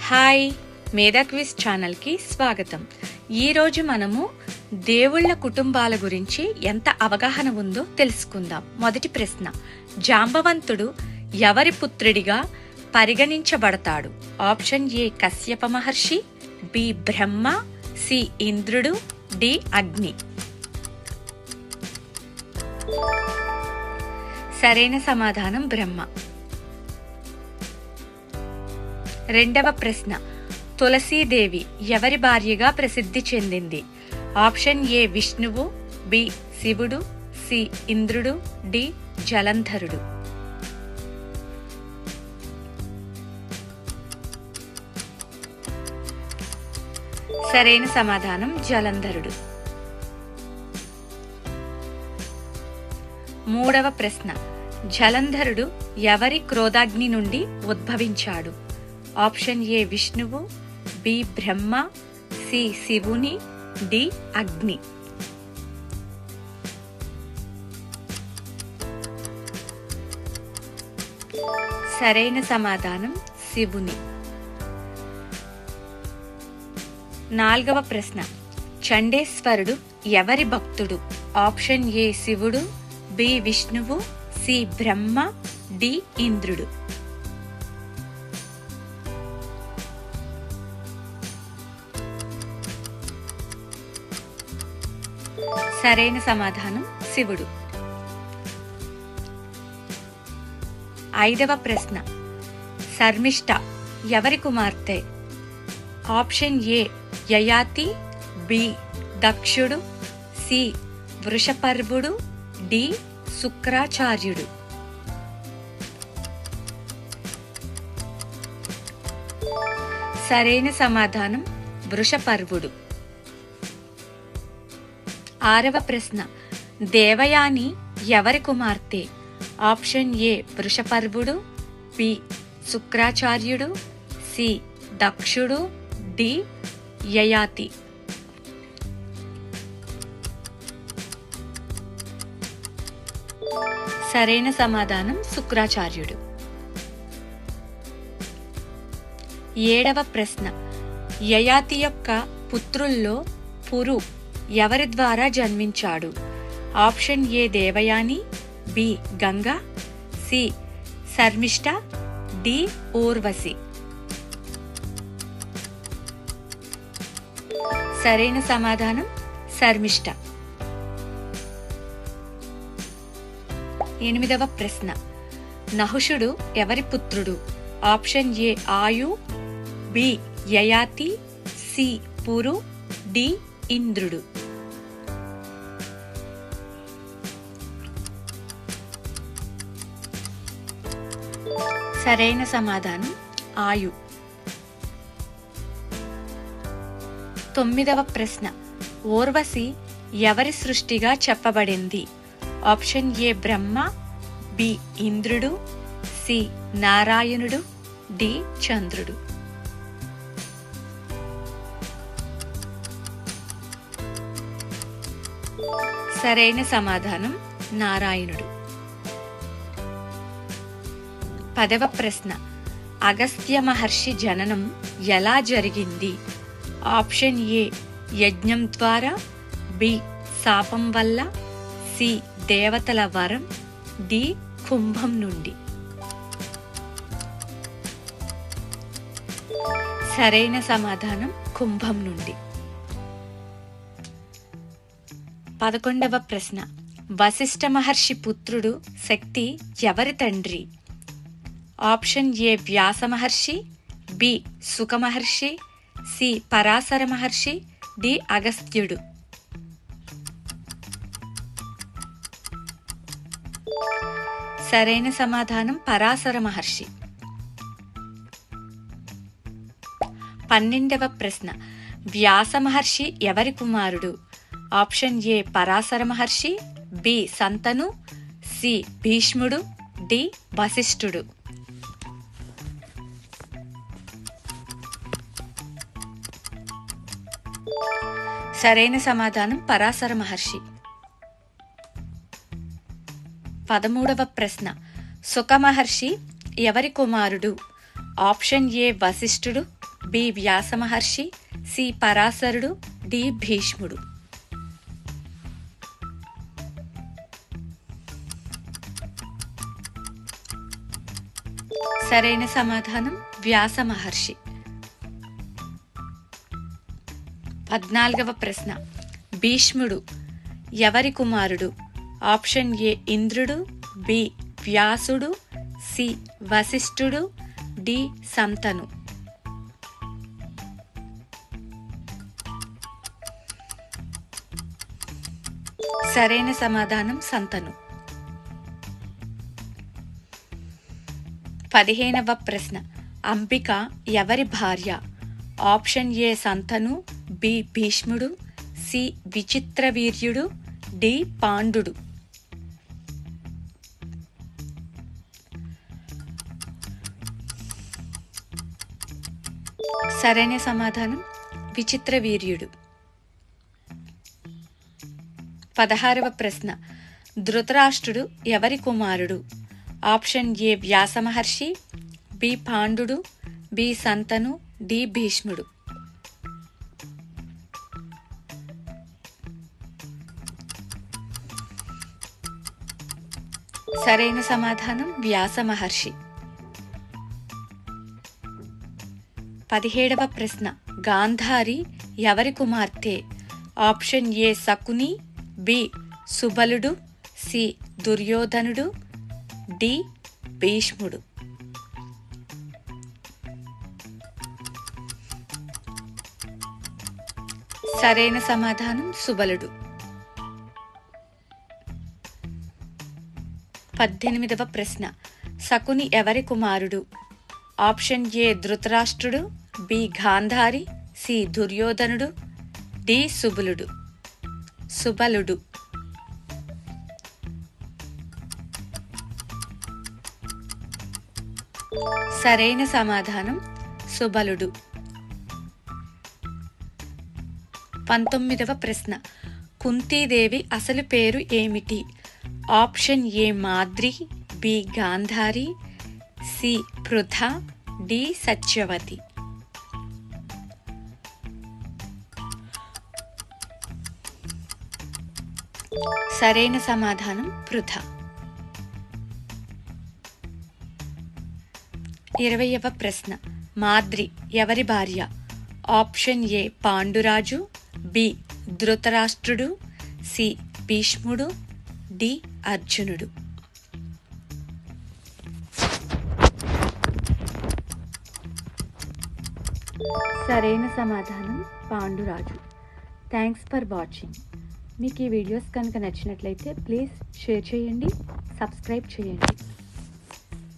Hi, మేధా quiz ఛానల్కి స్వాగతం. ఈరోజు మనము దేవుళ్ళ కుటుంబాల గురించి ఎంత అవగాహన ఉందో తెలుసుకుందాం. మొదటి ప్రశ్న, జాంబవంతుడు ఎవరి పుత్రుడిగా పరిగణించబడతాడు? Option A Kashyapa Maharshi, B Brahma, C Indrudu, D Agni. సరైన సమాధానం బ్రహ్మ. రెండవ ప్రశ్న, తులసీదేవి ఎవరి భార్యగా ప్రసిద్ధి చెందింది? ఆప్షన్ ఏ విష్ణువు, బి శివుడు, సి ఇంద్రుడు, డి జలంధరుడు. సరైన సమాధానం జలంధరుడు. మూడవ ప్రశ్న, జలంధరుడు ఎవరి క్రోధాగ్ని నుండి ఉద్భవించాడు? ఆప్షన్ ఏ విష్ణువు, బి బ్రహ్మ, సి శివుని, డి అగ్ని. సరైన సమాధానం శివుని. నాలుగవ ప్రశ్న, చండేశ్వరుడు ఎవరి భక్తుడు? ఆప్షన్ ఏ శివుడు, బి విష్ణువు, సి బ్రహ్మ, డి ఇంద్రుడు. సరైన సమాధానం శివుడు. ఐదవ ప్రశ్న, శర్మిష్ఠ ఎవరి కుమార్తె? ఆప్షన్ ఏ యయాతి, బి దక్షుడు, సి వృషపర్వుడు, డి శుక్రాచార్యుడు. సరైన సమాధానం వృషపర్వుడు. ఆరవ ప్రశ్న, దేవయాని ఎవరి కుమార్తె? ఆప్షన్ ఏ వృషపర్వుడు, బి శుక్రాచార్యుడు, సి దక్షుడు, డి యయాతి. సరైన సమాధానం శుక్రాచార్యుడు. ఏడవ ప్రశ్న, యయాతి యొక్క పుత్రుల్లో పురు ఎవరి ద్వారా జన్మించాడు? Option A Devayani, B Ganga, C Sharmishtha, D Urvashi. సరైన సమాధానం శర్మిష్ఠ. ఎనిమిదవ ప్రశ్న, నహుషుడు ఎవరి పుత్రుడు? ఆప్షన్ ఏ ఆయు, బి యయాతి, సి పురు, డి ఇంద్రుడు. సరైన సమాధానం ఆయు. తొమ్మిదవ ప్రశ్న, ఊర్వశి ఎవరి సృష్టిగా చెప్పబడింది? ఆప్షన్ ఏ బ్రహ్మ, బి ఇంద్రుడు, సి నారాయణుడు, డి చంద్రుడు. సరైన సమాధానం నారాయణుడు. పదవ ప్రశ్న, అగస్త్య మహర్షి జననం ఎలా జరిగింది? ఆప్షన్ ఏ యజ్ఞం ద్వారా, బి శాపం వల్ల, సి దేవతల వరం, డి కుంభం నుండి. సరైన సమాధానం కుంభం నుండి. 11వ ప్రశ్న, వశిష్ఠ మహర్షి పుత్రుడు శక్తి ఎవరి తండ్రి? Option A Vyasa Maharshi, B సుఖ మహర్షి, సి పరాశర మహర్షి, డి అగస్త్యుడు. సరైన సమాధానం పరాశర మహర్షి. 12వ ప్రశ్న, వ్యాస మహర్షి ఎవరి కుమారుడు? Option A Parashara Maharshi, B Santanu, C భీష్ముడు, డి వశిష్ఠుడు. సరైన సమాధానం పరాశర మహర్షి. 13వ ప్రశ్న, సుఖ మహర్షి ఎవరి కుమారుడు? ఆప్షన్ ఏ వశిష్ఠుడు, బి వ్యాస మహర్షి, సి పరాశరుడు, డి భీష్ముడు. సరైన సమాధానం వ్యాస మహర్షి. 14వ ప్రశ్న. భీష్ముడు ఎవరి కుమారుడు? ఆప్షన్ ఏ ఇంద్రుడు, బి వ్యాసుడు, సి వశిష్ఠుడు, డి సంతను. సరైన సమాధానం సంతను. 15వ ప్రశ్న. అంబిక ఎవరి భార్య? Option A Santanu, B Bhishmudu, C Vichitraveeryudu, D Pandudu. సరైన సమాధానం విచిత్రవీర్యుడు. 16వ ప్రశ్న. ధృతరాష్ట్రుడు ఎవరి కుమారుడు? Option A Vyasa Maharshi, B Pandudu, B Santanu, D Bhishmudu. సరైన సమాధానం వ్యాస మహర్షి. 17వ ప్రశ్న. గాంధారి ఎవరి కుమార్తె? Option A Shakuni, B Subaludu, C దుర్యోధనుడు, డి భీష్ముడు. సరైన సమాధానం సుబలుడు. 18వ ప్రశ్న. శకుని ఎవరి కుమారుడు? ఆప్షన్ ఏ ధృతరాష్ట్రుడు, బి గాంధారి, సి దుర్యోధనుడు, డి సుబలుడు. సరైన సమాధానం సుబలుడు. 19వ ప్రశ్న. కుంతీదేవి అసలు పేరు ఏమిటి? Option A Madri, B Gandhari, C Pritha, D Satyavati. సరైన సమాధానం పృథ. 20వ ప్రశ్న. మాద్రి ఎవరి భార్య? ఆప్షన్ ఏ పాండురాజు, బి ధృతరాష్ట్రుడు, సి భీష్ముడు, డి అర్జునుడు. సరైన సమాధానం పాండురాజు. Thanks for watching. మీకు ఈ వీడియోస్ కనుక నచ్చినట్లయితే ప్లీజ్ షేర్ చేయండి, సబ్స్క్రైబ్ చేయండి.